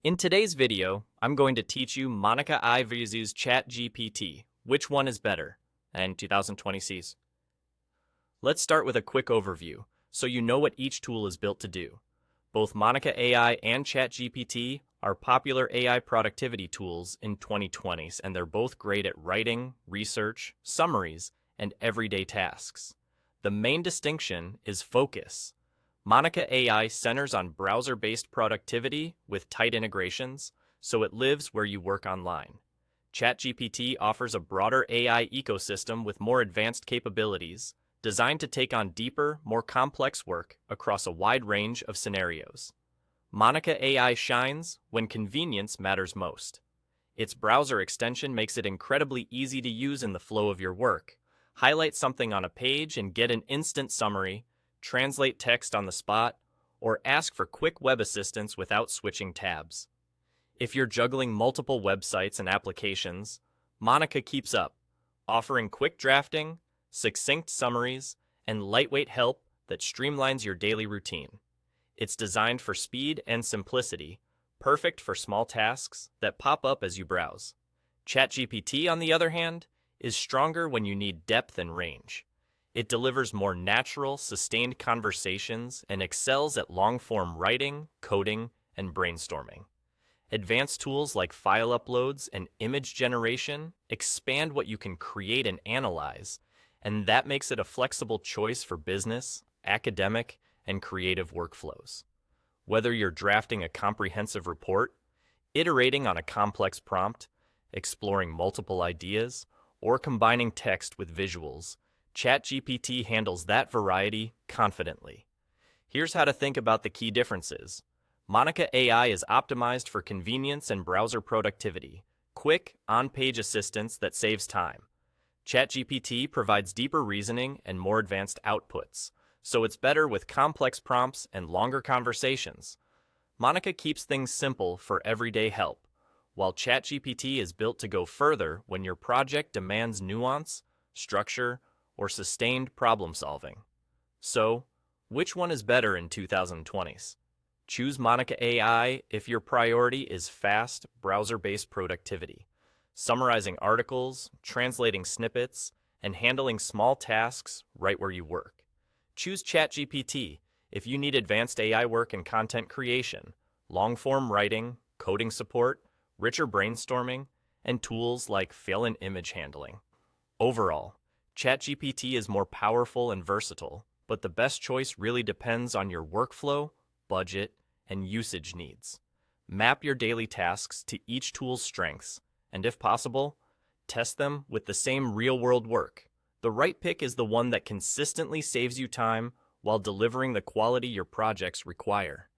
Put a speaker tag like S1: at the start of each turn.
S1: In today's video, I'm going to teach you Monica I versus ChatGPT. Which one is better? And 2020 sees. Let's start with a quick overview, so you know what each tool is built to do. Both Monica AI and ChatGPT are popular AI productivity tools in 2020s, and they're both great at writing, research, summaries, and everyday tasks. The main distinction is focus. Monica AI centers on browser-based productivity with tight integrations, so it lives where you work online. ChatGPT offers a broader AI ecosystem with more advanced capabilities, designed to take on deeper, more complex work across a wide range of scenarios. Monica AI shines when convenience matters most. Its browser extension makes it incredibly easy to use in the flow of your work. Highlight something on a page and get an instant summary, translate text on the spot, or ask for quick web assistance without switching tabs. If you're juggling multiple websites and applications, Monica keeps up, offering quick drafting, succinct summaries, and lightweight help that streamlines your daily routine. It's designed for speed and simplicity, perfect for small tasks that pop up as you browse. ChatGPT, on the other hand, is stronger when you need depth and range. It delivers more natural, sustained conversations and excels at long-form writing, coding, and brainstorming. Advanced tools like file uploads and image generation expand what you can create and analyze, and that makes it a flexible choice for business, academic, and creative workflows. Whether you're drafting a comprehensive report, iterating on a complex prompt, exploring multiple ideas, or combining text with visuals, ChatGPT handles that variety confidently. Here's how to think about the key differences. Monica AI is optimized for convenience and browser productivity, quick, on-page assistance that saves time. ChatGPT provides deeper reasoning and more advanced outputs, so it's better with complex prompts and longer conversations. Monica keeps things simple for everyday help, while ChatGPT is built to go further when your project demands nuance, structure, or sustained problem solving. So, which one is better in 2020s? Choose Monica AI if your priority is fast, browser-based productivity, summarizing articles, translating snippets, and handling small tasks right where you work. Choose ChatGPT if you need advanced AI work and content creation, long-form writing, coding support, richer brainstorming, and tools like fill and image handling. Overall, ChatGPT is more powerful and versatile, but the best choice really depends on your workflow, budget, and usage needs. Map your daily tasks to each tool's strengths, and if possible, test them with the same real-world work. The right pick is the one that consistently saves you time while delivering the quality your projects require.